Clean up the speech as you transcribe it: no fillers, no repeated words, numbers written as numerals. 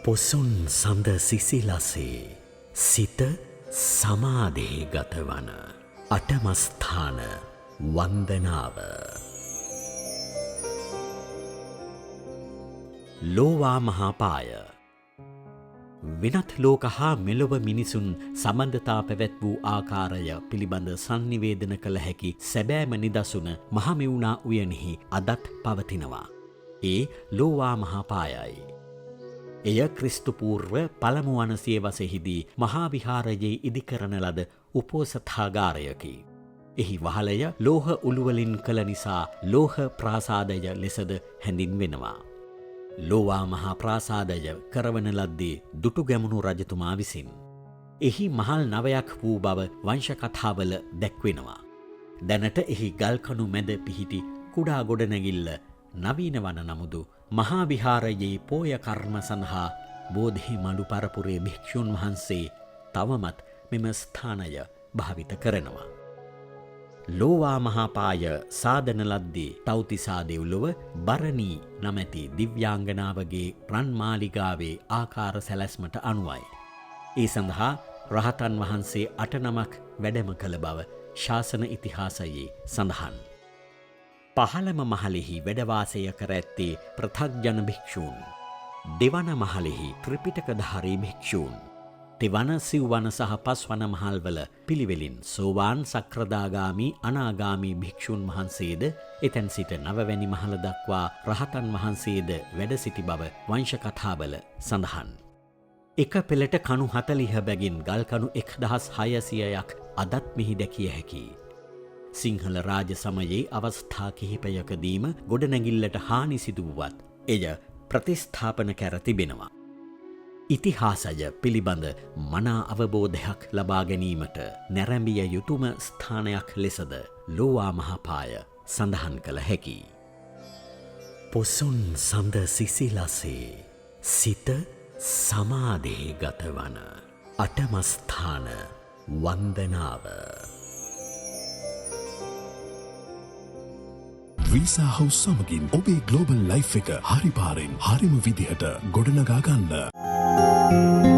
පොසොන් සඳ සිසිලසේ සිත සමාධියේ ගතවන අටමස්ථාන වන්දනාව. ලෝවා මහාපාය වෙනත් ලෝක හා මෙලොව මිනිසුන් සම්බන්ධතා පැවැත් වූ ආකාරය පිළිබඳ සංනිවේදන කළ හැකි සැබෑම නිදසුන මහමෙවුනා උයනෙහි අදත් පවතිනවා. ඒ ලෝවා මහාපායයි. එය ක්‍රිස්තුපූර්ව පළමු වන සියවසෙහිදී මහා විහාරයේ ඉදිකරන ලද උපෝසථාගාරයකි. එහි වහලය ලෝහ උළුවලින් කළ නිසා ලෝහ ප්‍රාසාදය ලෙසද හැඳින්වෙනවා. ලෝවා මහා ප්‍රාසාදය කරවන ලද්දේ දුටුගැමුණු රජතුමා විසින්. එහි මහල් නවයක් වූ බව වංශකථාවල දැක්වෙනවා. දැනට එහි ගල්කණු මැද පිහිටි කුඩා ගොඩනැගිල්ල නවීන වන නමුදු මහා විහාරයේ පෝය කර්ම සඳහා බෝධි මඩු පරපුරේ භික්ෂුන් වහන්සේ තවමත් මෙම ස්ථානය භාවිත කරනවා. ලෝවා මහාපාය සාදන ලද්දේ තව්තිසා දෙව්ලොව බරණී නමැති දිව්‍යාංගනාවගේ රන් මාලිගාවේ ආකාර සැලැස්මට අනුවයි. ඒ සඳහා රහතන් වහන්සේ 8 නමක් වැඩම කළ බව ශාසන ඉතිහාසයේ සඳහන්. පහළම මහලෙහි වැඩවාසය කර ඇත්තේ පෘථග්ජන භික්ෂූන්. දෙවන මහලෙහි ත්‍රිපිටකධාරී භික්ෂූන්. තෙවන සිව්වන සහ පස්වන මහල්වල පිළිවෙලින් සෝවාන් සක්‍රදාගාමී අනාගාමී භික්ෂූන් වහන්සේද එතැන් සිට නවවැනි මහල දක්වා රහතන් වහන්සේද වැඩ සිටි බව වංශකථාවල සඳහන්. එක පෙළට කණු 40 බැගින් ගල්කණු 1600ක් අදත් මෙහි දැකිය හැකියි. සිංහල රාජ සමයේ අවස්ථා කිහිපයකදීම ගොඩනැගිල්ලට හානි සිදුවුවත් එය ප්‍රතිස්ථාපන කර තිබෙනවා. ඉතිහාසය පිළිබඳ මනා අවබෝධයක් ලබා ගැනීමට නැරඹිය යුතුම ස්ථානයක් ලෙසද ලෝවා මහාපාය සඳහන් කළ හැකි. පොසොන් සඳ සිසිලසේ සිත සමාධියේ ගතවන අටමස්ථාන වන්දනාව. වීසා හවුස් සමගින් ඔබේ ග්ලෝබල් ලයිෆ් එක හරි පාරෙන් හරිම විදිහට ගොඩනගා ගන්න.